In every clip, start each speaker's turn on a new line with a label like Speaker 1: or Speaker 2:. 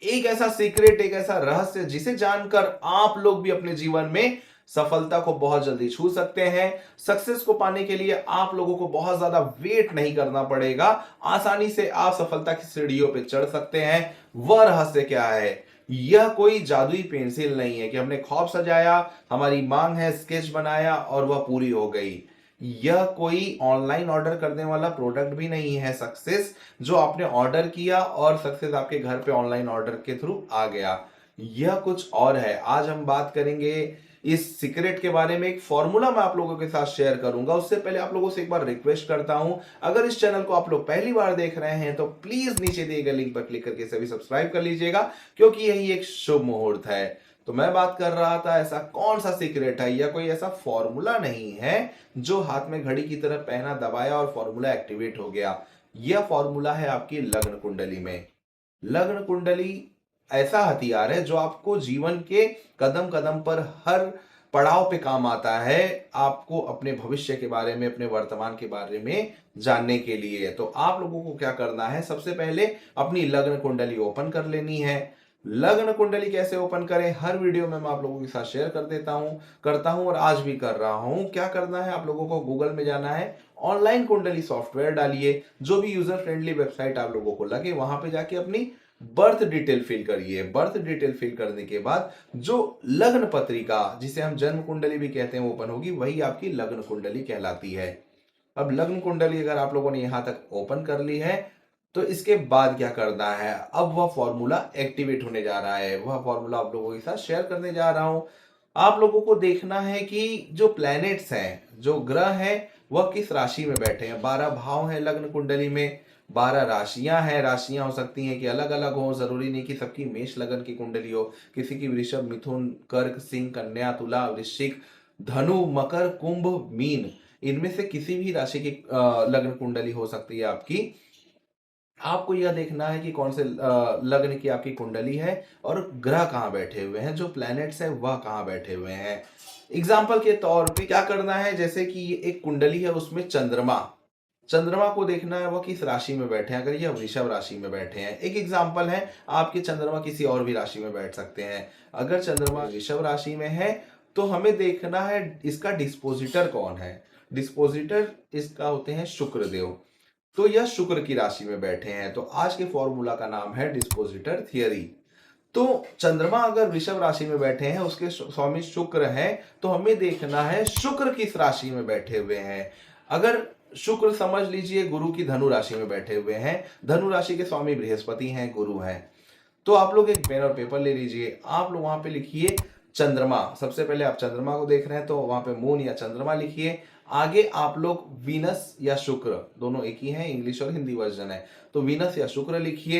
Speaker 1: एक ऐसा सीक्रेट, एक ऐसा रहस्य जिसे जानकर आप लोग भी अपने जीवन में सफलता को बहुत जल्दी छू सकते हैं। सक्सेस को पाने के लिए आप लोगों को बहुत ज्यादा वेट नहीं करना पड़ेगा, आसानी से आप सफलता की सीढ़ियों पे चढ़ सकते हैं। वह रहस्य क्या है? यह कोई जादुई पेंसिल नहीं है कि हमने ख्वाब सजाया, हमारी मांग है, स्केच बनाया और वह पूरी हो गई। यह कोई ऑनलाइन ऑर्डर करने वाला प्रोडक्ट भी नहीं है सक्सेस, जो आपने ऑर्डर किया और सक्सेस आपके घर पे ऑनलाइन ऑर्डर के थ्रू आ गया। यह कुछ और है। आज हम बात करेंगे इस सीक्रेट के बारे में। एक फॉर्मूला मैं आप लोगों के साथ शेयर करूंगा। उससे पहले आप लोगों से एक बार रिक्वेस्ट करता हूं, अगर इस चैनल को आप लोग पहली बार देख रहे हैं तो प्लीज नीचे दिए गए लिंक पर क्लिक करके सभी सब्सक्राइब कर लीजिएगा, क्योंकि यही एक शुभ मुहूर्त है। तो मैं बात कर रहा था, ऐसा कौन सा सीक्रेट है या कोई ऐसा फॉर्मूला नहीं है जो हाथ में घड़ी की तरह पहना, दबाया और फॉर्मूला एक्टिवेट हो गया। यह फॉर्मूला है आपकी लग्न कुंडली में। लग्न कुंडली ऐसा हथियार है जो आपको जीवन के कदम कदम पर, हर पड़ाव पे काम आता है, आपको अपने भविष्य के बारे में, अपने वर्तमान के बारे में जानने के लिए। तो आप लोगों को क्या करना है, सबसे पहले अपनी लग्न कुंडली ओपन कर लेनी है। लग्न कुंडली कैसे ओपन करें, हर वीडियो में मैं आप लोगों के साथ शेयर कर देता हूं, करता हूं और आज भी कर रहा हूं। क्या करना है, आप लोगों को गूगल में जाना है, ऑनलाइन कुंडली सॉफ्टवेयर डालिए, जो भी यूजर फ्रेंडली वेबसाइट आप लोगों को लगे वहां पे जाके अपनी बर्थ डिटेल फिल करिए। बर्थ डिटेल फिल करने के बाद जो लग्न पत्रिका, जिसे हम जन्म कुंडली भी कहते हैं, ओपन होगी, वही आपकी लग्न कुंडली कहलाती है। अब लग्न कुंडली अगर आप लोगों ने यहां तक ओपन कर ली है, तो इसके बाद क्या करना है, अब वह फॉर्मूला एक्टिवेट होने जा रहा है। वह फॉर्मूला आप लोगों के साथ शेयर करने जा रहा हूं। आप लोगों को देखना है कि जो प्लैनेट्स हैं, जो ग्रह हैं, वह किस राशि में बैठे हैं। 12 भाव हैं लग्न कुंडली में, 12 राशियां हैं। राशियां हो सकती हैं कि अलग अलग हो, जरूरी नहीं कि सबकी मेष लगन की कुंडली हो। किसी की वृषभ, मिथुन, कर्क, सिंह, कन्या, तुला, वृश्चिक, धनु, मकर, कुंभ, मीन, इनमें से किसी भी राशि की लग्न कुंडली हो सकती है आपकी। आपको यह देखना है कि कौन से लग्न की आपकी कुंडली है और ग्रह कहाँ बैठे हुए हैं, जो प्लैनेट्स है वह कहाँ बैठे हुए हैं। एग्जाम्पल के तौर पे क्या करना है, जैसे कि ये एक कुंडली है, उसमें चंद्रमा, चंद्रमा को देखना है वो किस राशि में बैठे हैं। अगर ये वृषभ राशि में बैठे हैं, एक एग्जाम्पल है, आपके चंद्रमा किसी और भी राशि में बैठ सकते हैं। अगर चंद्रमा वृषभ राशि में है तो हमें देखना है इसका डिस्पोजिटर कौन है। डिस्पोजिटर इसका होते हैं शुक्र देव। तो यह शुक्र की राशि में बैठे हैं, तो आज के फॉर्मूला का नाम है डिस्पोजिटर थियरी। तो चंद्रमा अगर वृषभ राशि में बैठे हैं, उसके स्वामी शुक्र हैं, तो हमें देखना है शुक्र किस राशि में बैठे हुए हैं। अगर शुक्र समझ लीजिए गुरु की धनु राशि में बैठे हुए हैं, धनु राशि के स्वामी बृहस्पति हैं, गुरु हैं, तो आप लोग एक पेन और पेपर ले लीजिए। आप लोग वहां पे लिखिए चंद्रमा। सबसे पहले आप चंद्रमा को देख रहे हैं तो वहां पे मून या चंद्रमा लिखिए। आगे आप लोग वीनस या शुक्र, दोनों एक ही हैं, इंग्लिश और हिंदी वर्जन है, तो वीनस या शुक्र लिखिए।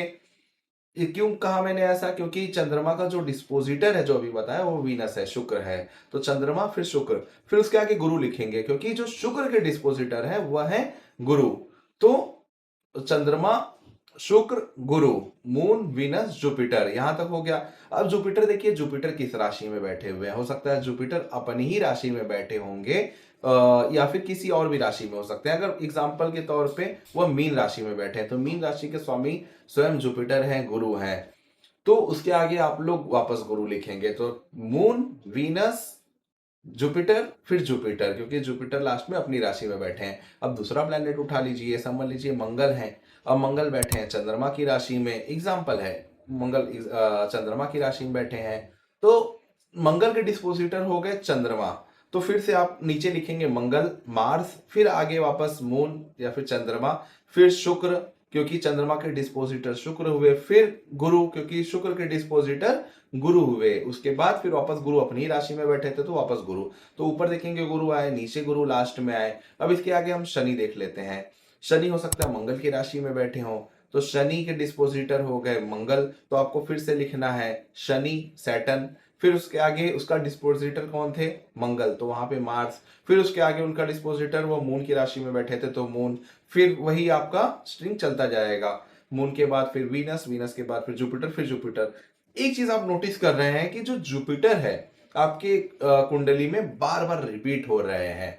Speaker 1: ये क्यों कहा मैंने ऐसा, क्योंकि चंद्रमा का जो डिस्पोजिटर है, जो अभी बताया, वो वीनस है, शुक्र है। तो चंद्रमा फिर शुक्र, फिर उसके आगे गुरु लिखेंगे, क्योंकि जो शुक्र के डिस्पोजिटर है वह है गुरु। तो चंद्रमा, शुक्र, गुरु, मून, वीनस, जुपिटर, यहां तक हो गया। अब जुपिटर देखिए, जुपिटर किस राशि में बैठे हुए हैं। हो सकता है जुपिटर अपनी ही राशि में बैठे होंगे, या फिर किसी और भी राशि में हो सकते हैं। अगर एग्जाम्पल के तौर पे वह मीन राशि में बैठे हैं, तो मीन राशि के स्वामी स्वयं जुपिटर हैं, गुरु हैं। तो उसके आगे आप लोग वापस गुरु लिखेंगे, तो मून, वीनस, जुपिटर, फिर जुपिटर, क्योंकि जुपिटर लास्ट में अपनी राशि में बैठे हैं। अब दूसरा प्लेनेट उठा लीजिए, समझ लीजिए मंगल है। अब मंगल बैठे हैं चंद्रमा की राशि में, एग्जाम्पल है, मंगल चंद्रमा की राशि में बैठे हैं, तो मंगल के डिस्पोजिटर हो गए चंद्रमा। तो फिर से आप नीचे लिखेंगे मंगल, मार्स, फिर आगे वापस मून या फिर चंद्रमा, फिर शुक्र, क्योंकि चंद्रमा के डिस्पोजिटर शुक्र हुए, फिर गुरु, क्योंकि शुक्र के डिस्पोजिटर गुरु हुए। उसके बाद फिर वापस गुरु अपनी राशि में बैठे थे, तो वापस गुरु। तो ऊपर देखेंगे गुरु आए, नीचे गुरु लास्ट में आए। अब इसके आगे हम शनि देख लेते हैं। शनि हो सकता है मंगल की राशि में बैठे हो, तो शनि के डिस्पोजिटर हो गए मंगल, तो आपको फिर से लिखना है शनि, सैटर्न, फिर उसके आगे उसका डिस्पोजिटर कौन थे, मंगल, तो वहां पे मार्स, फिर उसके आगे उनका डिस्पोजिटर वो मून की राशि में बैठे थे, तो मून, फिर वही आपका स्ट्रिंग चलता जाएगा। मून के बाद फिर वीनस, वीनस के बाद फिर जुपिटर, फिर जुपिटर। एक चीज आप नोटिस कर रहे हैं कि जो जुपिटर है आपके कुंडली में बार बार रिपीट हो रहे हैं।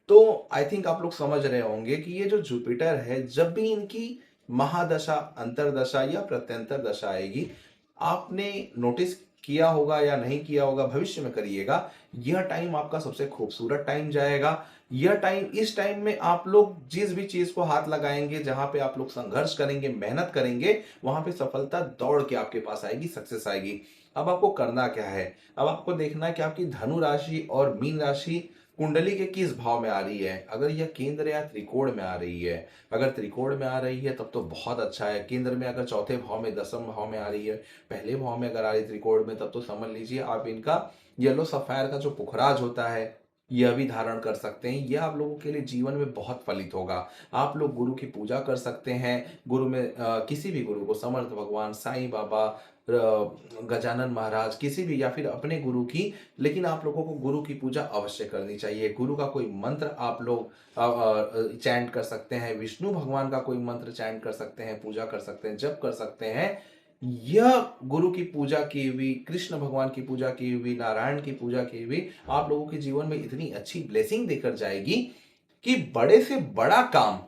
Speaker 1: तो आई थिंक आप लोग समझ रहे होंगे कि ये जो जुपिटर है, जब भी इनकी महादशा, अंतरदशा या प्रत्यंतर दशा आएगी, आपने नोटिस किया होगा या नहीं किया होगा, भविष्य में करिएगा, यह टाइम आपका सबसे खूबसूरत टाइम जाएगा। यह टाइम, इस टाइम में आप लोग जिस भी चीज को हाथ लगाएंगे, जहां पे आप लोग संघर्ष करेंगे, मेहनत करेंगे, वहां पे सफलता दौड़ के आपके पास आएगी, सक्सेस आएगी। अब आपको करना क्या है? अब आपको देखना है कि आपकी धनु राशि और मीन राशि कुंडली के किस भाव में आ रही है। अगर यह केंद्र या त्रिकोण में आ रही है, अगर त्रिकोण में आ रही है तब तो बहुत अच्छा है। केंद्र में अगर चौथे भाव में, दसम भाव में आ रही है, पहले भाव में अगर आ रही है त्रिकोण में, तब तो समझ लीजिए आप इनका येलो सफायर का जो पुखराज होता है, यह भी धारण कर सकते हैं। यह आप लोगों के लिए जीवन में बहुत फलित होगा। आप लोग गुरु की पूजा कर सकते हैं। गुरु में किसी भी गुरु को, समर्थ भगवान, साईं बाबा, गजानन महाराज, किसी भी, या फिर अपने गुरु की, लेकिन आप लोगों को गुरु की पूजा अवश्य करनी चाहिए। गुरु का कोई मंत्र आप लोग चैंट कर सकते हैं, विष्णु भगवान का कोई मंत्र चैंट कर सकते हैं, पूजा कर सकते हैं, जप कर सकते हैं। यह गुरु की पूजा की हुई, कृष्ण भगवान की पूजा की हुई, नारायण की पूजा की हुई, आप लोगों के जीवन में इतनी अच्छी ब्लेसिंग देकर जाएगी कि बड़े से बड़ा काम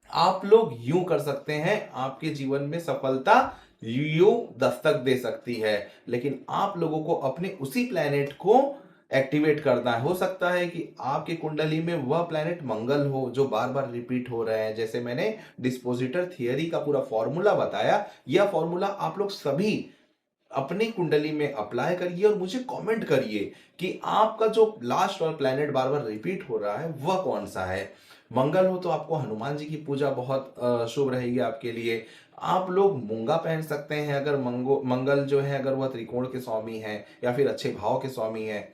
Speaker 1: आप लोग यूं कर सकते हैं। आपके जीवन में सफलता यूं दस्तक दे सकती है, लेकिन आप लोगों को अपने उसी प्लेनेट को एक्टिवेट करना है। हो सकता है कि आपकी कुंडली में वह प्लेनेट मंगल हो जो बार बार रिपीट हो रहे हैं। जैसे मैंने डिस्पोजिटर थियरी का पूरा फॉर्मूला बताया, यह फॉर्मूला आप लोग सभी अपनी कुंडली में अप्लाई करिए और मुझे कमेंट करिए कि आपका जो लास्ट और प्लेनेट बार बार रिपीट हो रहा है वह कौन सा है। मंगल हो तो आपको हनुमान जी की पूजा बहुत शुभ रहेगी आपके लिए। आप लोग मूंगा पहन सकते हैं अगर मंगल जो है, अगर वह त्रिकोण के स्वामी है या फिर अच्छे भाव के स्वामी है।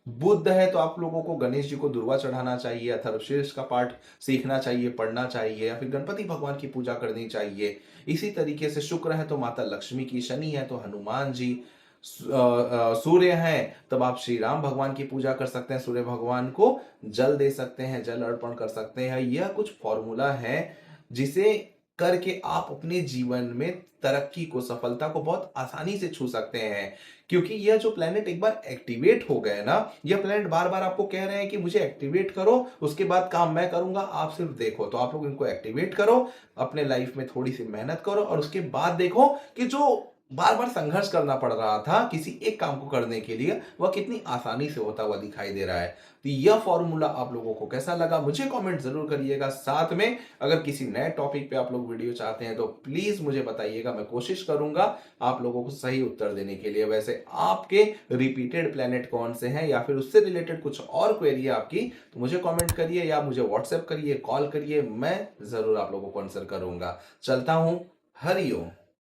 Speaker 1: बुध है तो आप लोगों को गणेश जी को दुर्वा चढ़ाना चाहिए, अथर्वशीर्ष का पाठ सीखना चाहिए, पढ़ना चाहिए, या फिर गणपति भगवान की पूजा करनी चाहिए। इसी तरीके से शुक्र है तो माता लक्ष्मी की, शनि है तो हनुमान जी, सूर्य है तब आप श्री राम भगवान की पूजा कर सकते हैं, सूर्य भगवान को जल दे सकते हैं, जल अर्पण कर सकते हैं। यह कुछ फॉर्मूला है जिसे करके आप अपने जीवन में तरक्की को, सफलता को बहुत आसानी से छू सकते हैं। क्योंकि यह जो प्लेनेट एक बार एक्टिवेट हो गए ना, यह प्लेनेट बार बार आपको कह रहे हैं कि मुझे एक्टिवेट करो, उसके बाद काम मैं करूंगा, आप सिर्फ देखो। तो आप लोग इनको एक्टिवेट करो, अपने लाइफ में थोड़ी सी मेहनत करो, और उसके बाद देखो कि जो बार बार संघर्ष करना पड़ रहा था किसी एक काम को करने के लिए, वह कितनी आसानी से होता हुआ दिखाई दे रहा है। तो यह फॉर्मूला आप लोगों को कैसा लगा मुझे कमेंट जरूर करिएगा। साथ में अगर किसी नए टॉपिक पे आप लोग वीडियो चाहते हैं तो प्लीज मुझे बताइएगा, मैं कोशिश करूंगा आप लोगों को सही उत्तर देने के लिए। वैसे आपके रिपीटेड प्लेनेट कौन से हैं, या फिर उससे रिलेटेड कुछ और क्वेरी है आपकी, तो मुझे कमेंट करिए या मुझे व्हाट्सएप करिए, कॉल करिए, मैं जरूर आप लोगों को आंसर करूंगा। चलता हूं, हरिओम।